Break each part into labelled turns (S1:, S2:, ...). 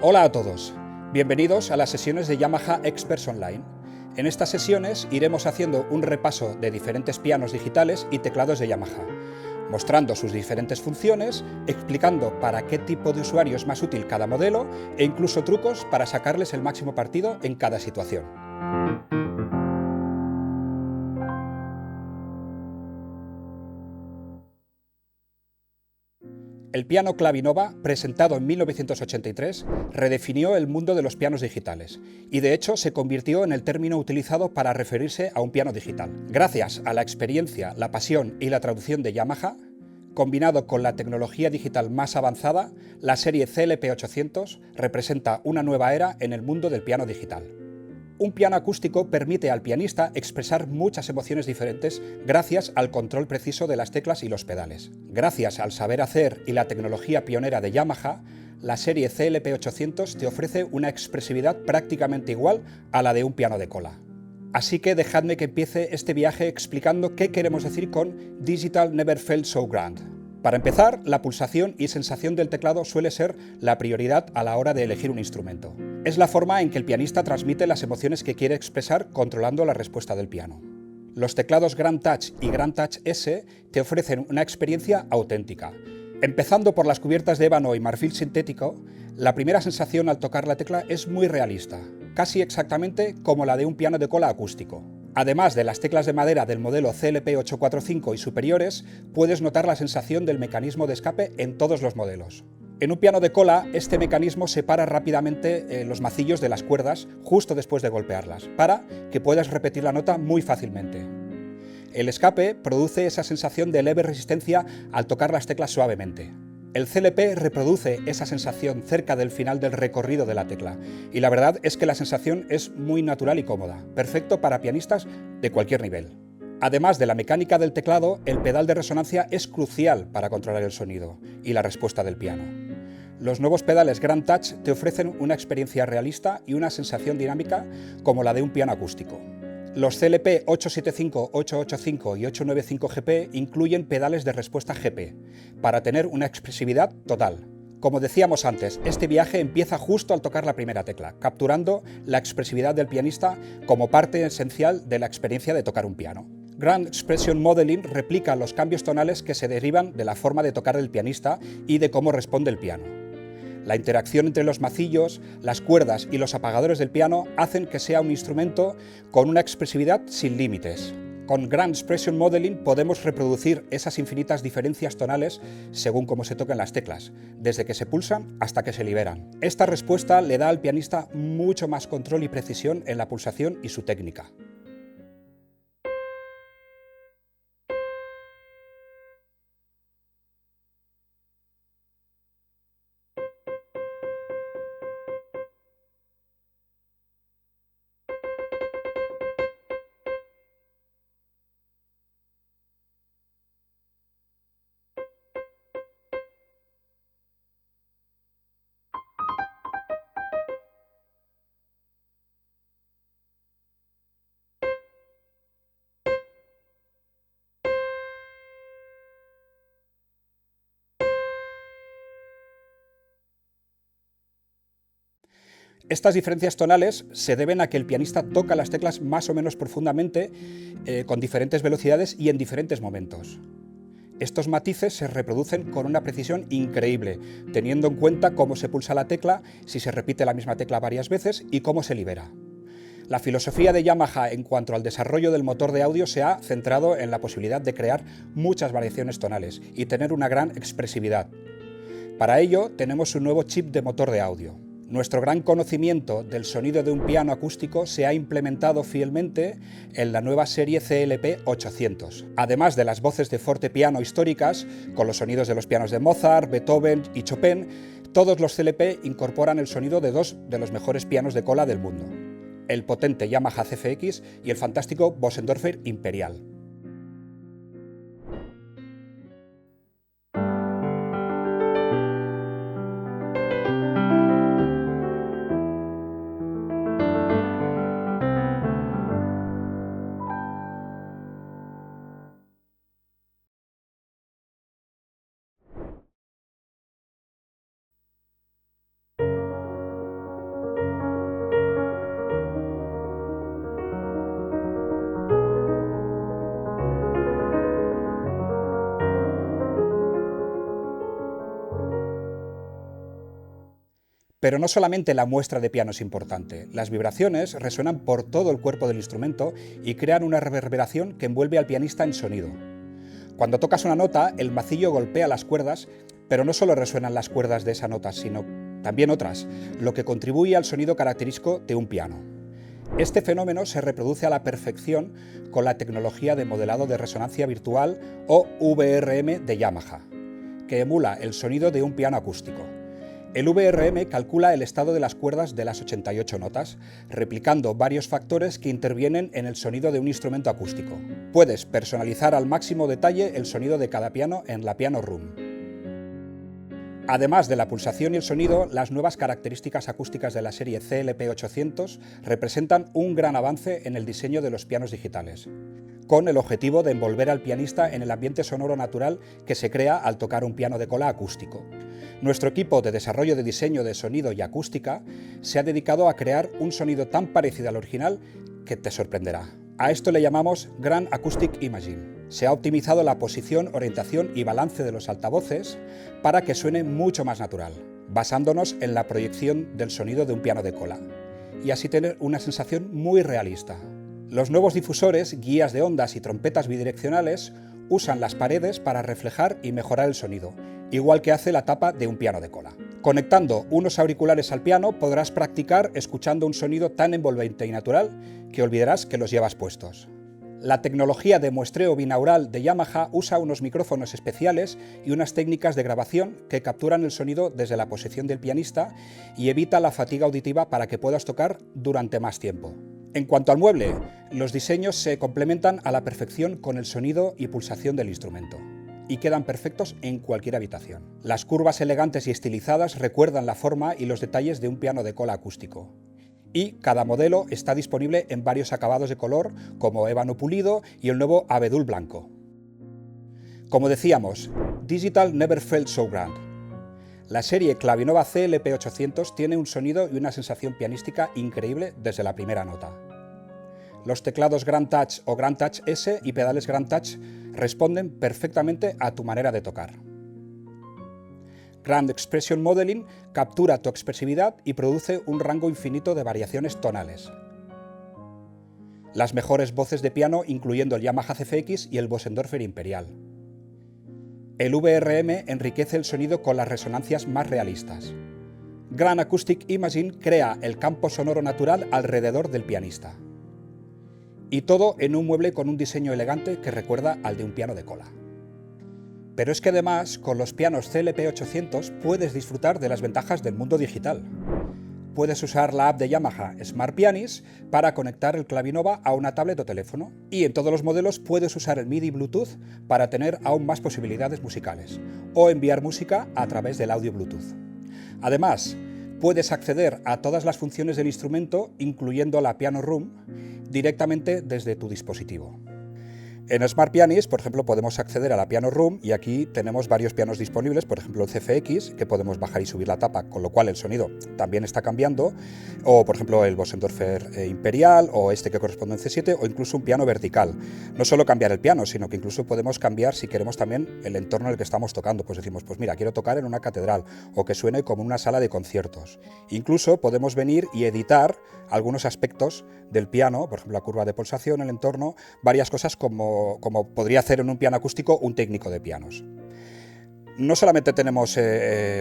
S1: Hola a todos, bienvenidos a las sesiones de Yamaha Experts Online. En estas sesiones iremos haciendo un repaso de diferentes pianos digitales y teclados de Yamaha, mostrando sus diferentes funciones, explicando para qué tipo de usuario es más útil cada modelo e incluso trucos para sacarles el máximo partido en cada situación. El piano Clavinova, presentado en 1983, redefinió el mundo de los pianos digitales y de hecho se convirtió en el término utilizado para referirse a un piano digital. Gracias a la experiencia, la pasión y la traducción de Yamaha, combinado con la tecnología digital más avanzada, la serie CLP800 representa una nueva era en el mundo del piano digital. Un piano acústico permite al pianista expresar muchas emociones diferentes gracias al control preciso de las teclas y los pedales. Gracias al saber hacer y la tecnología pionera de Yamaha, la serie CLP800 te ofrece una expresividad prácticamente igual a la de un piano de cola. Así que dejadme que empiece este viaje explicando qué queremos decir con Digital Never Felt So Grand. Para empezar, la pulsación y sensación del teclado suele ser la prioridad a la hora de elegir un instrumento. Es la forma en que el pianista transmite las emociones que quiere expresar controlando la respuesta del piano. Los teclados Grand Touch y Grand Touch S te ofrecen una experiencia auténtica. Empezando por las cubiertas de ébano y marfil sintético, la primera sensación al tocar la tecla es muy realista, casi exactamente como la de un piano de cola acústico. Además de las teclas de madera del modelo CLP845 y superiores, puedes notar la sensación del mecanismo de escape en todos los modelos. En un piano de cola, este mecanismo separa rápidamente los macillos de las cuerdas justo después de golpearlas, para que puedas repetir la nota muy fácilmente. El escape produce esa sensación de leve resistencia al tocar las teclas suavemente. El CLP reproduce esa sensación cerca del final del recorrido de la tecla, y la verdad es que la sensación es muy natural y cómoda, perfecto para pianistas de cualquier nivel. Además de la mecánica del teclado, el pedal de resonancia es crucial para controlar el sonido y la respuesta del piano. Los nuevos pedales Grand Touch te ofrecen una experiencia realista y una sensación dinámica como la de un piano acústico. Los CLP 875, 885 y 895 GP incluyen pedales de respuesta GP, para tener una expresividad total. Como decíamos antes, este viaje empieza justo al tocar la primera tecla, capturando la expresividad del pianista como parte esencial de la experiencia de tocar un piano. Grand Expression Modeling replica los cambios tonales que se derivan de la forma de tocar del pianista y de cómo responde el piano. La interacción entre los macillos, las cuerdas y los apagadores del piano hacen que sea un instrumento con una expresividad sin límites. Con Grand Expression Modeling podemos reproducir esas infinitas diferencias tonales según cómo se toquen las teclas, desde que se pulsan hasta que se liberan. Esta respuesta le da al pianista mucho más control y precisión en la pulsación y su técnica. Estas diferencias tonales se deben a que el pianista toca las teclas más o menos profundamente, con diferentes velocidades y en diferentes momentos. Estos matices se reproducen con una precisión increíble, teniendo en cuenta cómo se pulsa la tecla, si se repite la misma tecla varias veces y cómo se libera. La filosofía de Yamaha en cuanto al desarrollo del motor de audio se ha centrado en la posibilidad de crear muchas variaciones tonales y tener una gran expresividad. Para ello tenemos un nuevo chip de motor de audio. Nuestro gran conocimiento del sonido de un piano acústico se ha implementado fielmente en la nueva serie CLP 800. Además de las voces de forte piano históricas, con los sonidos de los pianos de Mozart, Beethoven y Chopin, todos los CLP incorporan el sonido de dos de los mejores pianos de cola del mundo: el potente Yamaha CFX y el fantástico Bösendorfer Imperial. Pero no solamente la muestra de piano es importante, las vibraciones resuenan por todo el cuerpo del instrumento y crean una reverberación que envuelve al pianista en sonido. Cuando tocas una nota, el macillo golpea las cuerdas, pero no solo resuenan las cuerdas de esa nota, sino también otras, lo que contribuye al sonido característico de un piano. Este fenómeno se reproduce a la perfección con la tecnología de modelado de resonancia virtual o VRM de Yamaha, que emula el sonido de un piano acústico. El VRM calcula el estado de las cuerdas de las 88 notas, replicando varios factores que intervienen en el sonido de un instrumento acústico. Puedes personalizar al máximo detalle el sonido de cada piano en la Piano Room. Además de la pulsación y el sonido, las nuevas características acústicas de la serie CLP800 representan un gran avance en el diseño de los pianos digitales, con el objetivo de envolver al pianista en el ambiente sonoro natural que se crea al tocar un piano de cola acústico. Nuestro equipo de desarrollo de diseño de sonido y acústica se ha dedicado a crear un sonido tan parecido al original que te sorprenderá. A esto le llamamos Grand Acoustic Imaging. Se ha optimizado la posición, orientación y balance de los altavoces para que suene mucho más natural, basándonos en la proyección del sonido de un piano de cola, y así tener una sensación muy realista. Los nuevos difusores, guías de ondas y trompetas bidireccionales usan las paredes para reflejar y mejorar el sonido, igual que hace la tapa de un piano de cola. Conectando unos auriculares al piano podrás practicar escuchando un sonido tan envolvente y natural que olvidarás que los llevas puestos. La tecnología de muestreo binaural de Yamaha usa unos micrófonos especiales y unas técnicas de grabación que capturan el sonido desde la posición del pianista y evita la fatiga auditiva para que puedas tocar durante más tiempo. En cuanto al mueble, los diseños se complementan a la perfección con el sonido y pulsación del instrumento, y quedan perfectos en cualquier habitación. Las curvas elegantes y estilizadas recuerdan la forma y los detalles de un piano de cola acústico. Y cada modelo está disponible en varios acabados de color, como ébano pulido y el nuevo abedul blanco. Como decíamos, Digital never felt so grand. La serie Clavinova CLP800 tiene un sonido y una sensación pianística increíble desde la primera nota. Los teclados Grand Touch o Grand Touch S y pedales Grand Touch responden perfectamente a tu manera de tocar. Grand Expression Modeling captura tu expresividad y produce un rango infinito de variaciones tonales. Las mejores voces de piano, incluyendo el Yamaha CFX y el Bösendorfer Imperial. El VRM enriquece el sonido con las resonancias más realistas. Grand Acoustic Imaging crea el campo sonoro natural alrededor del pianista. Y todo en un mueble con un diseño elegante que recuerda al de un piano de cola. Pero es que además, con los pianos CLP800 puedes disfrutar de las ventajas del mundo digital. Puedes usar la app de Yamaha Smart Pianist para conectar el Clavinova a una tablet o teléfono. Y en todos los modelos puedes usar el MIDI Bluetooth para tener aún más posibilidades musicales, o enviar música a través del audio Bluetooth. Además, puedes acceder a todas las funciones del instrumento, incluyendo la Piano Room, directamente desde tu dispositivo. En Smart Pianist, por ejemplo, podemos acceder a la Piano Room y aquí tenemos varios pianos disponibles, por ejemplo el CFX, que podemos bajar y subir la tapa, con lo cual el sonido también está cambiando, o por ejemplo el Bösendorfer Imperial, o este que corresponde en C7, o incluso un piano vertical. No solo cambiar el piano, sino que incluso podemos cambiar, si queremos, también el entorno en el que estamos tocando. Pues decimos, pues mira, quiero tocar en una catedral, o que suene como una sala de conciertos. Incluso podemos venir y editar algunos aspectos del piano, por ejemplo la curva de pulsación, el entorno, varias cosas como podría hacer en un piano acústico un técnico de pianos. No solamente tenemos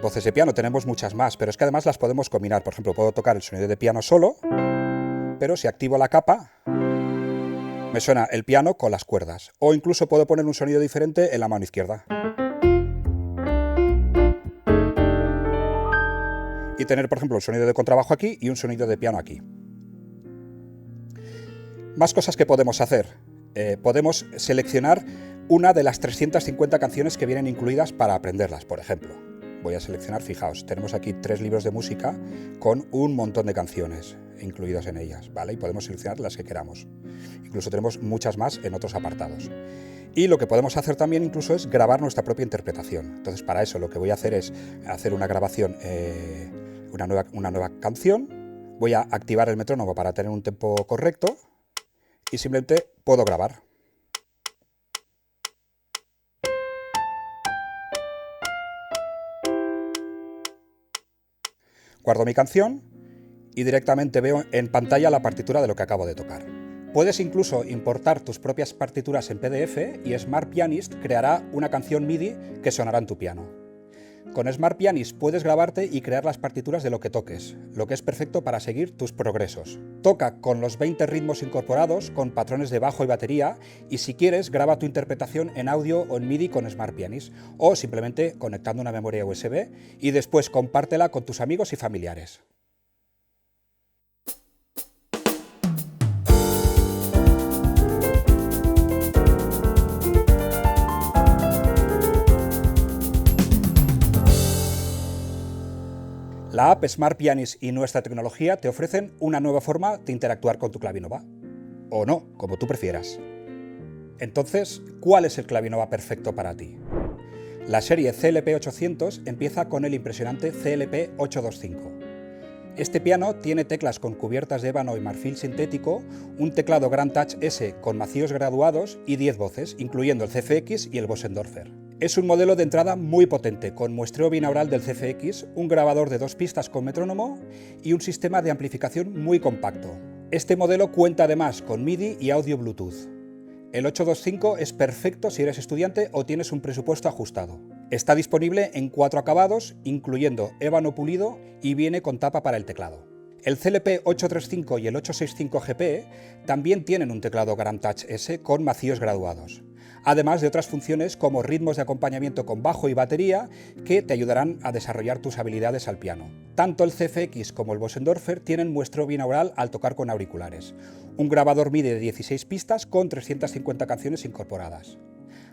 S1: voces de piano, tenemos muchas más, pero es que además las podemos combinar. Por ejemplo, puedo tocar el sonido de piano solo, pero si activo la capa, me suena el piano con las cuerdas. O incluso puedo poner un sonido diferente en la mano izquierda. Y tener, por ejemplo, un sonido de contrabajo aquí y un sonido de piano aquí. Más cosas que podemos hacer. Podemos seleccionar una de las 350 canciones que vienen incluidas para aprenderlas, por ejemplo. Voy a seleccionar, fijaos, tenemos aquí 3 libros de música con un montón de canciones incluidas en ellas, ¿vale? Y podemos seleccionar las que queramos. Incluso tenemos muchas más en otros apartados. Y lo que podemos hacer también incluso es grabar nuestra propia interpretación. Entonces, para eso lo que voy a hacer es hacer una grabación, una nueva canción. Voy a activar el metrónomo para tener un tempo correcto. Y simplemente puedo grabar. Guardo mi canción y directamente veo en pantalla la partitura de lo que acabo de tocar. Puedes incluso importar tus propias partituras en PDF y Smart Pianist creará una canción MIDI que sonará en tu piano. Con Smart Pianist puedes grabarte y crear las partituras de lo que toques, lo que es perfecto para seguir tus progresos. Toca con los 20 ritmos incorporados, con patrones de bajo y batería, y si quieres, graba tu interpretación en audio o en MIDI con Smart Pianist, o simplemente conectando una memoria USB y después compártela con tus amigos y familiares. La app Smart Pianist y nuestra tecnología te ofrecen una nueva forma de interactuar con tu Clavinova. O no, como tú prefieras. Entonces, ¿cuál es el Clavinova perfecto para ti? La serie CLP 800 empieza con el impresionante CLP 825. Este piano tiene teclas con cubiertas de ébano y marfil sintético, un teclado Grand Touch S con macíos graduados y 10 voces, incluyendo el CFX y el Bosendorfer. Es un modelo de entrada muy potente, con muestreo binaural del CFX, un grabador de 2 pistas con metrónomo y un sistema de amplificación muy compacto. Este modelo cuenta además con MIDI y audio Bluetooth. El 825 es perfecto si eres estudiante o tienes un presupuesto ajustado. Está disponible en 4 acabados, incluyendo ébano pulido, y viene con tapa para el teclado. El CLP 835 y el 865 GP también tienen un teclado Grand Touch S con macíos graduados, además de otras funciones como ritmos de acompañamiento con bajo y batería que te ayudarán a desarrollar tus habilidades al piano. Tanto el CFX como el Bosendorfer tienen muestreo binaural al tocar con auriculares, un grabador MIDI de 16 pistas con 350 canciones incorporadas,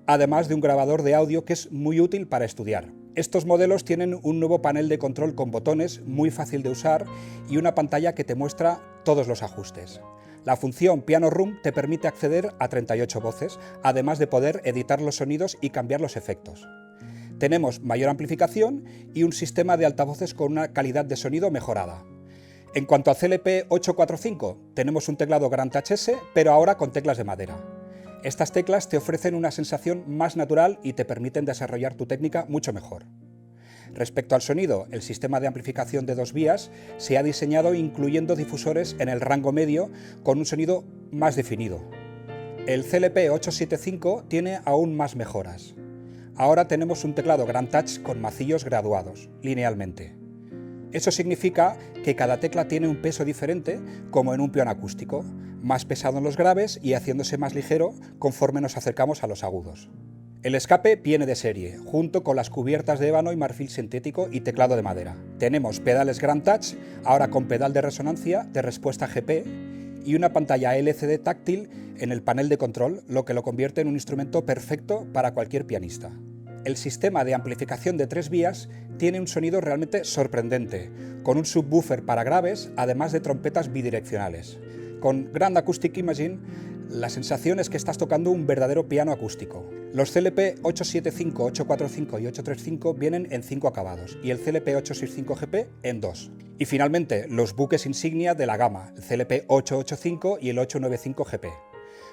S1: además de un grabador de audio que es muy útil para estudiar. Estos modelos tienen un nuevo panel de control con botones muy fácil de usar y una pantalla que te muestra todos los ajustes. La función Piano Room te permite acceder a 38 voces, además de poder editar los sonidos y cambiar los efectos. Tenemos mayor amplificación y un sistema de altavoces con una calidad de sonido mejorada. En cuanto al CLP 845, tenemos un teclado Grand Touch S, pero ahora con teclas de madera. Estas teclas te ofrecen una sensación más natural y te permiten desarrollar tu técnica mucho mejor. Respecto al sonido, el sistema de amplificación de 2 vías se ha diseñado incluyendo difusores en el rango medio con un sonido más definido. El CLP 875 tiene aún más mejoras. Ahora tenemos un teclado Grand Touch con macillos graduados, linealmente. Eso significa que cada tecla tiene un peso diferente, como en un piano acústico, más pesado en los graves y haciéndose más ligero conforme nos acercamos a los agudos. El escape viene de serie, junto con las cubiertas de ébano y marfil sintético y teclado de madera. Tenemos pedales Grand Touch, ahora con pedal de resonancia de respuesta GP, y una pantalla LCD táctil en el panel de control, lo que lo convierte en un instrumento perfecto para cualquier pianista. El sistema de amplificación de 3 vías tiene un sonido realmente sorprendente, con un subwoofer para graves, además de trompetas bidireccionales. Con Grand Acoustic Imaging, la sensación es que estás tocando un verdadero piano acústico. Los CLP 875, 845 y 835 vienen en 5 acabados y el CLP 865 GP en 2. Y finalmente, los buques insignia de la gama, el CLP 885 y el 895 GP.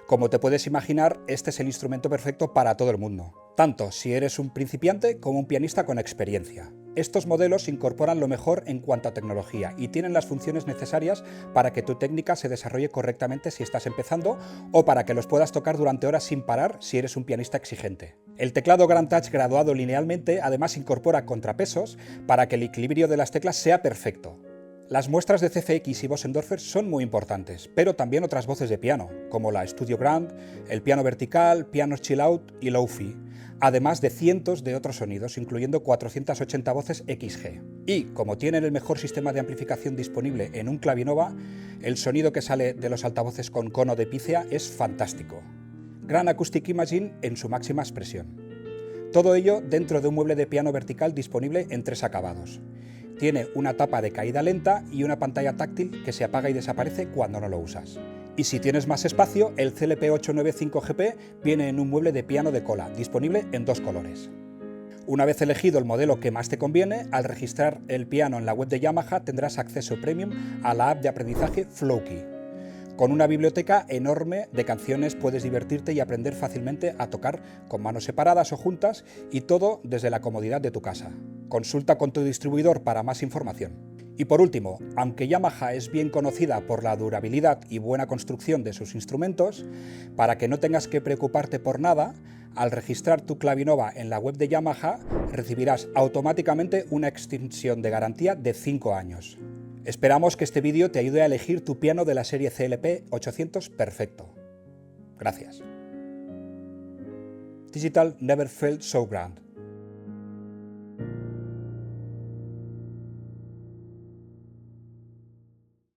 S1: Como te puedes imaginar, este es el instrumento perfecto para todo el mundo, tanto si eres un principiante como un pianista con experiencia. Estos modelos incorporan lo mejor en cuanto a tecnología y tienen las funciones necesarias para que tu técnica se desarrolle correctamente si estás empezando o para que los puedas tocar durante horas sin parar si eres un pianista exigente. El teclado Grand Touch graduado linealmente además incorpora contrapesos para que el equilibrio de las teclas sea perfecto. Las muestras de CFX y Bosendorfer son muy importantes, pero también otras voces de piano, como la Studio Grand, el piano vertical, pianos chill out y lo-fi, además de cientos de otros sonidos, incluyendo 480 voces XG. Y, como tienen el mejor sistema de amplificación disponible en un Clavinova, el sonido que sale de los altavoces con cono de pícea es fantástico. Grand Acoustic Imaging en su máxima expresión. Todo ello dentro de un mueble de piano vertical disponible en 3 acabados. Tiene una tapa de caída lenta y una pantalla táctil que se apaga y desaparece cuando no lo usas. Y si tienes más espacio, el CLP 895 GP viene en un mueble de piano de cola, disponible en 2 colores. Una vez elegido el modelo que más te conviene, al registrar el piano en la web de Yamaha tendrás acceso premium a la app de aprendizaje Flowkey. Con una biblioteca enorme de canciones puedes divertirte y aprender fácilmente a tocar con manos separadas o juntas y todo desde la comodidad de tu casa. Consulta con tu distribuidor para más información. Y por último, aunque Yamaha es bien conocida por la durabilidad y buena construcción de sus instrumentos, para que no tengas que preocuparte por nada, al registrar tu Clavinova en la web de Yamaha recibirás automáticamente una extensión de garantía de 5 años. Esperamos que este vídeo te ayude a elegir tu piano de la serie CLP 800 perfecto. Gracias. Digital never felt so grand.